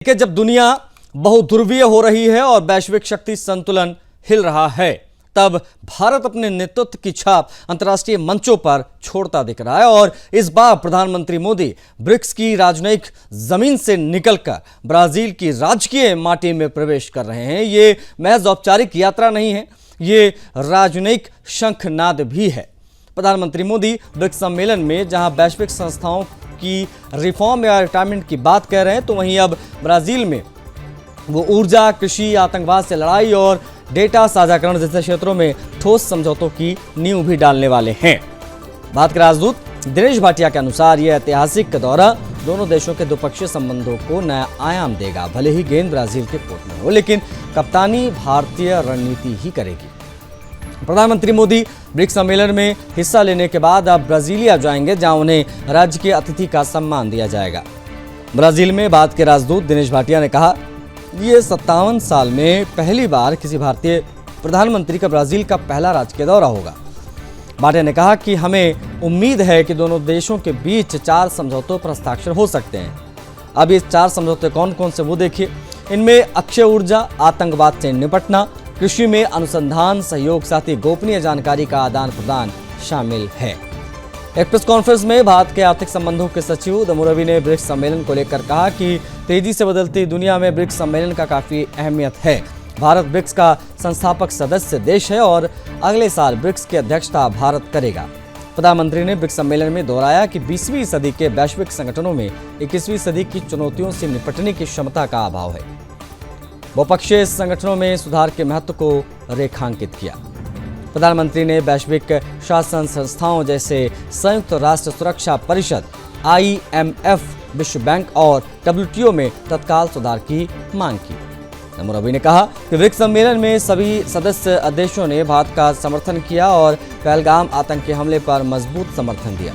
कि जब दुनिया बहुध्रुवीय हो रही है और वैश्विक शक्ति संतुलन हिल रहा है, तब भारत अपने नेतृत्व की छाप अंतर्राष्ट्रीय मंचों पर छोड़ता दिख रहा है। और इस बार प्रधानमंत्री मोदी ब्रिक्स की राजनयिक जमीन से निकलकर ब्राजील की राजकीय माटी में प्रवेश कर रहे हैं। ये महज औपचारिक यात्रा नहीं है, ये राजनयिक शंखनाद भी है। प्रधानमंत्री मोदी ब्रिक्स सम्मेलन में जहां वैश्विक संस्थाओं की रिफॉर्म या रिटायरमेंट की बात कह रहे हैं, तो वहीं अब ब्राजील में वो ऊर्जा, कृषि, आतंकवाद से लड़ाई और डेटा साझाकरण जैसे क्षेत्रों में ठोस समझौतों की नींव भी डालने वाले हैं। भारत के राजदूत दिनेश भाटिया के अनुसार यह ऐतिहासिक दौरा दोनों देशों के द्विपक्षीय संबंधों को नया आयाम देगा। भले ही गेंद ब्राजील के कोर्ट में हो, लेकिन कप्तानी भारतीय रणनीति ही करेगी। प्रधानमंत्री मोदी ब्रिक्स सम्मेलन में हिस्सा लेने के बाद अब ब्राजीलिया जाएंगे, जहां उन्हें राज्य के अतिथि का सम्मान दिया जाएगा। ब्राजील में भारत के राजदूत दिनेश भाटिया ने कहा, ये 57 साल में पहली बार किसी भारतीय प्रधानमंत्री का ब्राजील का पहला राजकीय दौरा होगा। भाटिया ने कहा कि हमें उम्मीद है कि दोनों देशों के बीच 4 समझौतों पर हस्ताक्षर हो सकते हैं। अब ये 4 समझौते कौन कौन से वो देखिए। इनमें अक्षय ऊर्जा, आतंकवाद से निपटना, कृषि में अनुसंधान सहयोग, साथ ही गोपनीय जानकारी का आदान प्रदान शामिल है। एक प्रेस कॉन्फ्रेंस में भारत के आर्थिक संबंधों के सचिव दमू रवि ने ब्रिक्स सम्मेलन को लेकर कहा कि तेजी से बदलती दुनिया में ब्रिक्स सम्मेलन का काफी अहमियत है। भारत ब्रिक्स का संस्थापक सदस्य देश है और अगले साल ब्रिक्स की अध्यक्षता भारत करेगा। प्रधानमंत्री ने ब्रिक्स सम्मेलन में दोहराया कि 20वीं सदी के वैश्विक संगठनों में 21वीं सदी की चुनौतियों से निपटने की क्षमता का अभाव है। बहुपक्षीय संगठनों में सुधार के महत्व को रेखांकित किया। प्रधानमंत्री ने वैश्विक शासन संस्थाओं जैसे संयुक्त राष्ट्र सुरक्षा परिषद, IMF, विश्व बैंक और WTO में तत्काल सुधार की मांग की। दमू रवि ने कहा कि ब्रिक्स सम्मेलन में सभी सदस्य देशों ने भारत का समर्थन किया और पहलगाम आतंकी हमले पर मजबूत समर्थन दिया।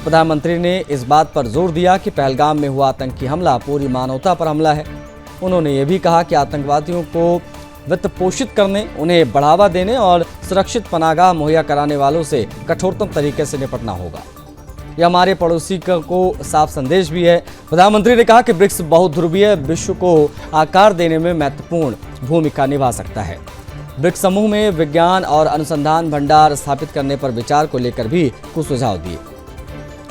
प्रधानमंत्री ने इस बात पर जोर दिया कि पहलगाम में हुआ आतंकी हमला पूरी मानवता पर हमला है। उन्होंने ये भी कहा कि आतंकवादियों को वित्त पोषित करने, उन्हें बढ़ावा देने और सुरक्षित पनाहगाह मुहैया कराने वालों से कठोरतम तरीके से निपटना होगा। यह हमारे पड़ोसी को साफ संदेश भी है। प्रधानमंत्री ने कहा कि ब्रिक्स बहुध्रुवीय विश्व को आकार देने में महत्वपूर्ण भूमिका निभा सकता है। ब्रिक्स समूह में विज्ञान और अनुसंधान भंडार स्थापित करने पर विचार को लेकर भी कुछ सुझाव दिए।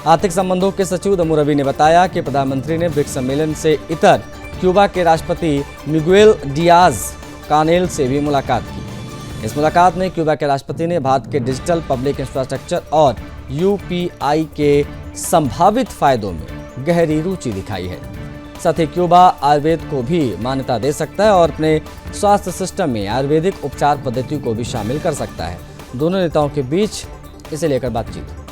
आर्थिक संबंधों के सचिव दमू रवि ने बताया कि प्रधानमंत्री ने ब्रिक्स सम्मेलन से इतर क्यूबा के राष्ट्रपति मिगुएल डियाज कानेल से भी मुलाकात की। इस मुलाकात में क्यूबा के राष्ट्रपति ने भारत के डिजिटल पब्लिक इंफ्रास्ट्रक्चर और UPI के संभावित फायदों में गहरी रुचि दिखाई है। साथ ही क्यूबा आयुर्वेद को भी मान्यता दे सकता है और अपने स्वास्थ्य सिस्टम में आयुर्वेदिक उपचार पद्धति को भी शामिल कर सकता है। दोनों नेताओं के बीच इसे लेकर बातचीत हुई।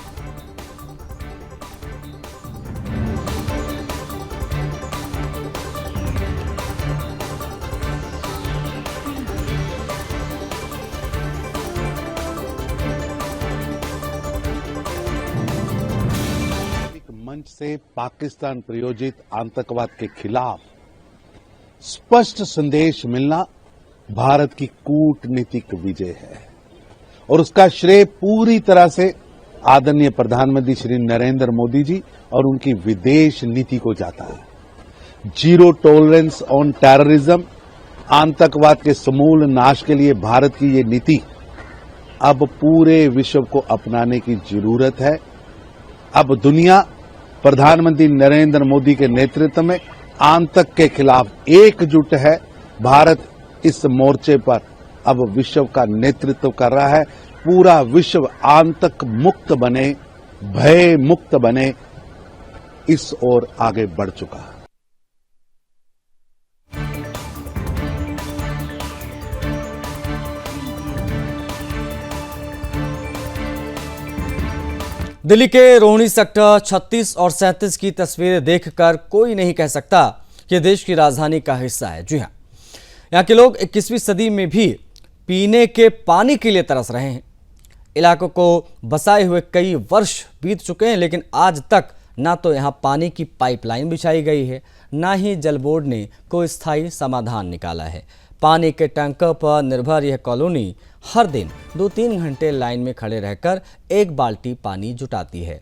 मंच से पाकिस्तान प्रायोजित आतंकवाद के खिलाफ स्पष्ट संदेश मिलना भारत की कूटनीतिक विजय है और उसका श्रेय पूरी तरह से आदरणीय प्रधानमंत्री श्री नरेंद्र मोदी जी और उनकी विदेश नीति को जाता है। जीरो टॉलरेंस ऑन टेररिज्म, आतंकवाद के समूल नाश के लिए भारत की ये नीति अब पूरे विश्व को अपनाने की जरूरत है। अब दुनिया प्रधानमंत्री नरेंद्र मोदी के नेतृत्व में आतंक के खिलाफ एकजुट है। भारत इस मोर्चे पर अब विश्व का नेतृत्व कर रहा है। पूरा विश्व आतंक मुक्त बने, भय मुक्त बने, इस ओर आगे बढ़ चुका है। दिल्ली के रोहिणी सेक्टर 36 और 37 की तस्वीरें देखकर कोई नहीं कह सकता कि देश की राजधानी का हिस्सा है। जी हां, यहाँ के लोग 21वीं सदी में भी पीने के पानी के लिए तरस रहे हैं। इलाकों को बसाए हुए कई वर्ष बीत चुके हैं, लेकिन आज तक ना तो यहाँ पानी की पाइपलाइन बिछाई गई है, ना ही जल बोर्ड ने कोई स्थायी समाधान निकाला है। पानी के टैंकर पर निर्भर यह कॉलोनी हर दिन 2-3 घंटे लाइन में खड़े रहकर 1 बाल्टी पानी जुटाती है।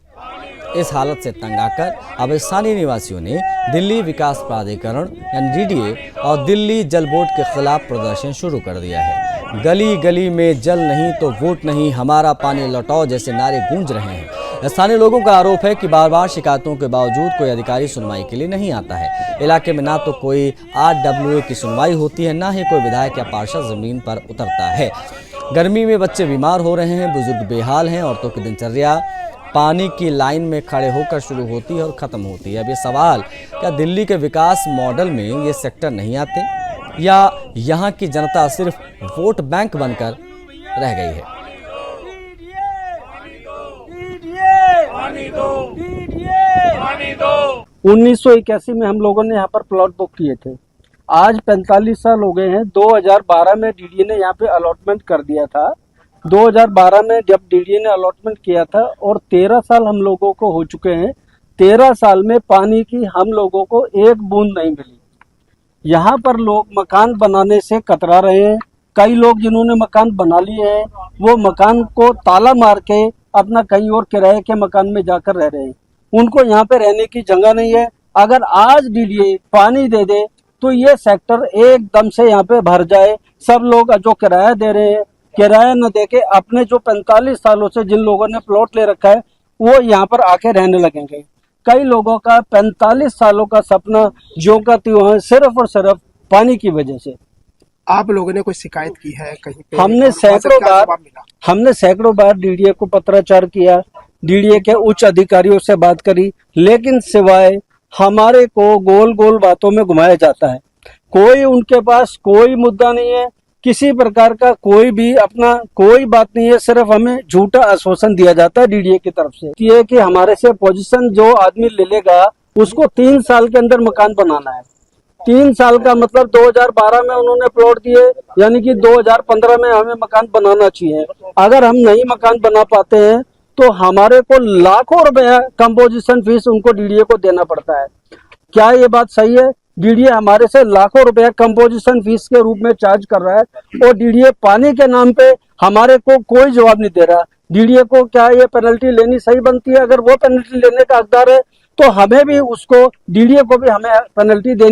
इस हालत से तंग आकर अब स्थानीय निवासियों ने दिल्ली विकास प्राधिकरण (DDA) और दिल्ली जल बोर्ड के खिलाफ प्रदर्शन शुरू कर दिया है। गली गली में जल नहीं तो वोट नहीं, हमारा पानी लौटाओ जैसे नारे गूंज रहे हैं। स्थानीय लोगों का आरोप है कि बार बार शिकायतों के बावजूद कोई अधिकारी सुनवाई के लिए नहीं आता है। इलाके में ना तो कोई RWA की सुनवाई होती है, ना ही कोई विधायक या पार्षद जमीन पर उतरता है। गर्मी में बच्चे बीमार हो रहे हैं, बुजुर्ग बेहाल हैं। औरतों की दिनचर्या पानी की लाइन में खड़े होकर शुरू होती है और ख़त्म होती है। अब ये सवाल, क्या दिल्ली के विकास मॉडल में ये सेक्टर नहीं आते या यहाँ की जनता सिर्फ वोट बैंक बनकर रह गई है? 1981 में हम लोगों ने यहाँ पर प्लॉट बुक किए थे। आज 45 साल हो गए हैं। 2012 में DDA ने यहाँ पे अलॉटमेंट कर दिया था। 2012 में जब DDA ने अलॉटमेंट किया था और 13 साल हम लोगों को हो चुके हैं। 13 साल में पानी की हम लोगों को एक बूंद नहीं मिली। यहाँ पर लोग मकान बनाने से कतरा रहे हैं। कई लोग जिन्होंने मकान बना लिए हैं वो मकान को ताला मार के अपना कहीं और किराए के मकान में जाकर रह रहे हैं। उनको यहाँ पे रहने की जगह नहीं है। अगर आज DDA पानी दे दे तो ये सेक्टर एकदम से यहाँ पे भर जाए। सब लोग जो किराया दे रहे हैं, किराया न देके अपने जो 45 सालों से जिन लोगों ने प्लॉट ले रखा है वो यहाँ पर आके रहने लगेंगे। कई लोगों का 45 सालों का सपना ज्यों का त्यों है, सिर्फ और सिर्फ पानी की वजह से। आप लोगों ने कोई शिकायत की है कहीं पे? हमने सैकड़ों बार DDA को पत्राचार किया, DDA के उच्च अधिकारियों से बात करी, लेकिन सिवाय हमारे को गोल गोल बातों में घुमाया जाता है। कोई उनके पास कोई मुद्दा नहीं है, किसी प्रकार का कोई भी अपना कोई बात नहीं है। सिर्फ हमें झूठा आश्वासन दिया जाता है DDA की तरफ से ये कि हमारे से पोजीशन जो आदमी ले लेगा उसको 3 साल के अंदर मकान बनाना है। 3 साल का मतलब 2012 में उन्होंने प्लॉट दिए, यानी कि 2015 में हमें मकान बनाना चाहिए। अगर हम नहीं मकान बना पाते हैं तो हमारे को लाखों रुपया कंपोजिशन फीस उनको DDA को देना पड़ता है। क्या ये बात सही है? DDA हमारे से लाखों रुपया कंपोजिशन फीस के रूप में चार्ज कर रहा है और DDA पानी के नाम पे हमारे को कोई जवाब नहीं दे रहा। DDA को क्या ये पेनल्टी लेनी सही बनती है? अगर वो पेनल्टी लेने का हकदार है तो हमें भी उसको DDA को भी हमें पेनल्टी देनी